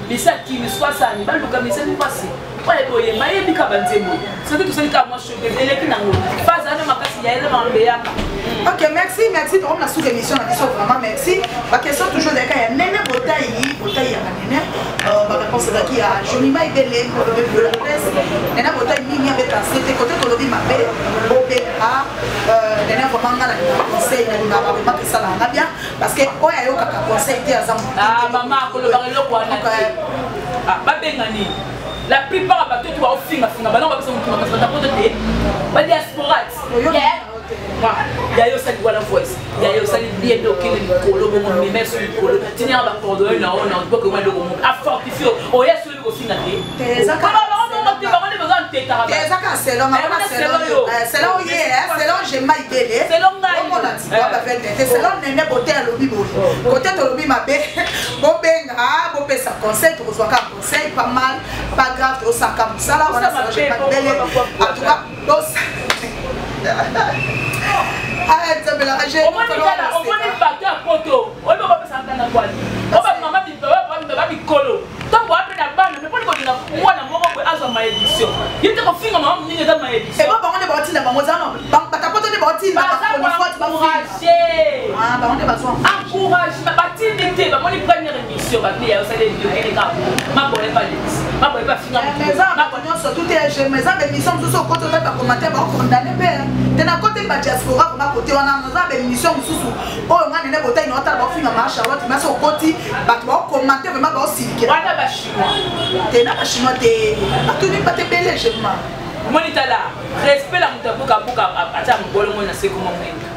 mais ça qui me soit ça ni ba le comme ça ni passé pas les boyens mais il ka banzemo c'est que tout ça qui a moi choqué et qui nango phase ana makasi ya ele mambeya. OK merci donc la sous-émission na biso vraiment merci ba question toujours de ka ya Nene Botaï ya Nene ba réponse là qui a Jonima Ibele pour le presse Nene Botaï ni ya beta c'était côté to lobi mabe bobe a Nene vraiment ngala na conseil na ba ba que ça là bien parce que oya yo kaka conseil te azamu ah maman ko lo ba lo ko na ah ba bengani la plupart ba tout ba finga ba non ba besoin de parce que ta pote te ba diaspora yayo sali wala voice yayo sali bien dokile mikolo bo mon memeso mikolo tinya ba pordon na on pas que moi logo mon a fortifié o yeso ko finga te ça ka te ba on besoin de ta te ça ka c'est là c'est là j'ai mal belé c'est long ngai on a dit ba faire te c'est là Nene Botaï lobi bo côté to lobi mabe bo benga bo pesa conseil to zo ka conseil pas mal pas grave to ça comme ça là on a j'ai pas belé en tout cas donc arrête ça me la rage on va bateau à poto on va pas s'entendre quoi on va maman ba mikolo donc on après la bande mais pour ko dina moi na moko azo ma édition yete ko finga maman ni na ma édition et bon on est parti là bango za no ba kapoto ne parti ba ko ni faute ba encourager ah ba on est besoin encourage ba tinité ba moni première émission ba bien ça les deux les gars ma bonne pas finga mais ça ba connait surtout tes jeunes mais ça émission tout ça côté ba commenter ba condamner père te na côté ba diaspora ba côté on a za émission susu o nga Nene Botaï no ta ba finga ma Charlotte mais so côté ba commenter vraiment ba aussi wana ba chinois te na ba chinois te ba tout ni pas te belé je ma monita la respect la mutabuka buka ata mbolo mona se kuma mwenga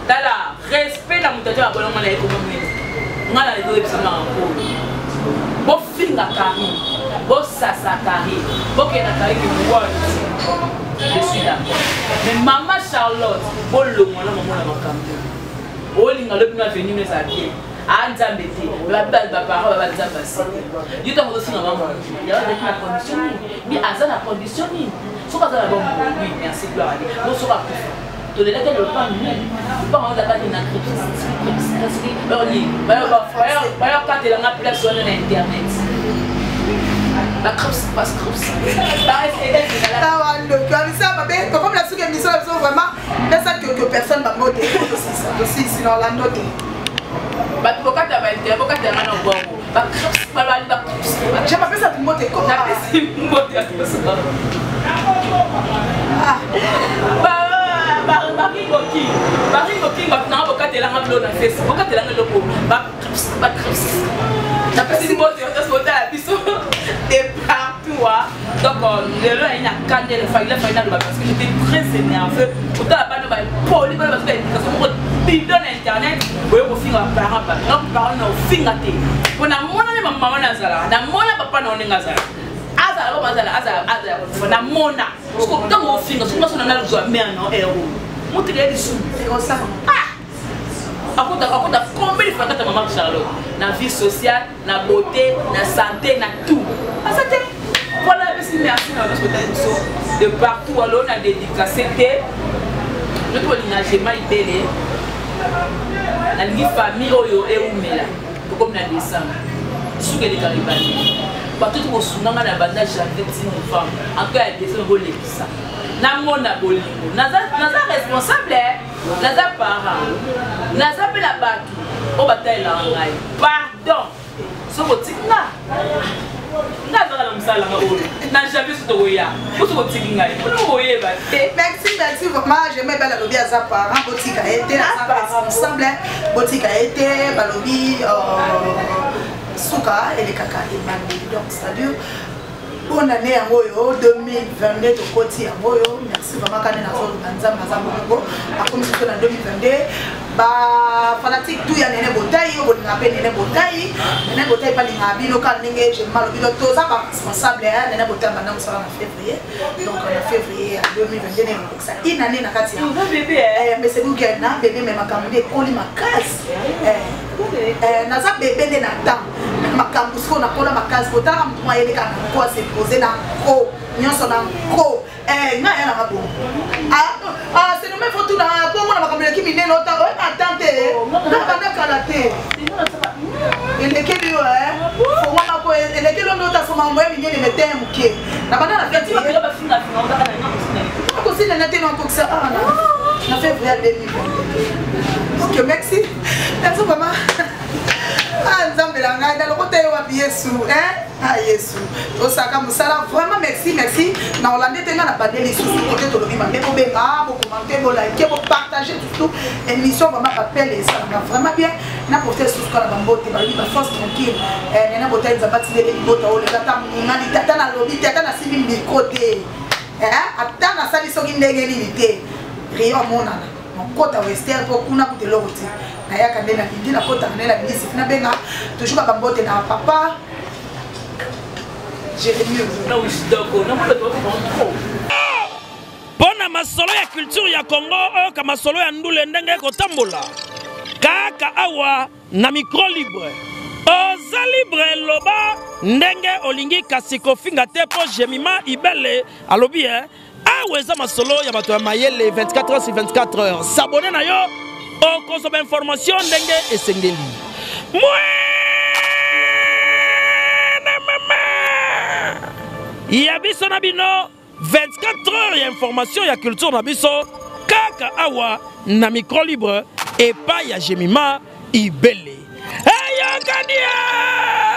tala respect la mutabuka mbolo mona eko mwenga ngala le do bisama ko bo finga kari bo sasa kari bo kena kari ki word je suis d'accord mais maman Charlotte bo lo mona mona makambe o linga le bina venir ne sa bien anzambe te ba parole ba nzamba se yo to mo singa maman ya avec la condition ni azana condition ni so ka za bon oui merci gloire à Dieu no so ka to le laquelle le pas ni pas on la ni na critique ba ka te la na place sur internet la crosse passe crosse ça comme la sous-émission vraiment mais ça que personne va noter aussi sinon la noter but bokata ba inter bokata ngana bongo ba j'ai pas fait ça pour monter comment na pesi mbote ya tosa ba ringo ki ba na bokata tu es là, tu es là, Facebook, tu es là, tu es partout. Donc, le lot, il y a candé, il fallait parce que j'étais très énerveux. Pourtant, la bande va être poli, parce que tu donnes Internet, vous pouvez finir par parents. Donc, parents n'ont fini à thé. On a mon ami, ma maman, Nazala, on a mon papa, on est Nazala. Na mona ko tango finga so so na zo me no ero muti le disu ko sa akuta combien de fois que ta maman Charlotte na vie sociale na beauté na santé na tout asate voilà merci merci na hospital de partout alors on a dédicacé je dois l'inagement ibele na li famille oyo eumela comme na décembre suke de karibani partout où on a un bandage avec une femme, en cas de décembre, ça. Namona bolingo, naza responsable, naza parent, naza pe la bac, au bataille la ngai. Pardon, ce que tu n'as. Merci vraiment, j'aimais bien la lobby à sa parent, boutique a été responsable, boutique a été, lobby Souka et les caca et Mandi. Donc c'est-à-dire bonne année à Moyo 2022 au côté à Moyo. Merci vraiment quand on a Nzam Nazambo à comme c'est en 2022 bah fanatique tout ya nene botayi on a appelé nene botayi pas lingabi local ninge je mal au tout ça responsable nene botayi maintenant on sera en février donc en février 2022 donc ça une année na kati bébé mais c'est nous qui na bébé mais makamde koli makasi naza bébé de na temps makambu ko na kola makasi botala mwa yele kana ko se poser na ko nyonso na ko nga ya na mabo c'est nous même faut tout na pour moi makambu ki minene ota attente na bana kalate ele ke bio faut moi ko ele ke londo ta soma mwe minene metemke na bana na fête ba finga ko sina na teno ko ça na février 2022 ok merci vraiment Nzambe la ngai dans le côté wa Yesu Yesu to saka musala vraiment merci na Hollande tenga na badeli sous côté to lobi mambe ko benga bo commenter bo like bo partager tout émission vraiment appel et ça va vraiment bien na porter sous quoi la bambote ba liba force tranquille na botai nzabati de bota o le tata ngani tata na lobi tata na sibi mikote ata na sali soki ndenge limité rien monana kota western pour kuna kuteloti na yaka ndena bindi na kota ndena bindi sifina benga toujours ba mbote na papa Jérémie na wisdoko na mbote to ko pona masolo ya culture ya Congo kama masolo ya ndule ndenge ko tambola kaka awa na micro libre oza libre loba ndenge olingi kasiko finga te po Jemima Ibele alobi Aweza masolo ya bato ya mayele 24 heures sur 24 heures. S'abonner na yo au consomme information ndenge esengeli. Ya biso na bino 24 heures ya information ya culture na biso kaka awa na micro libre et pas ya Jemima Ibele. Hey yo Kania!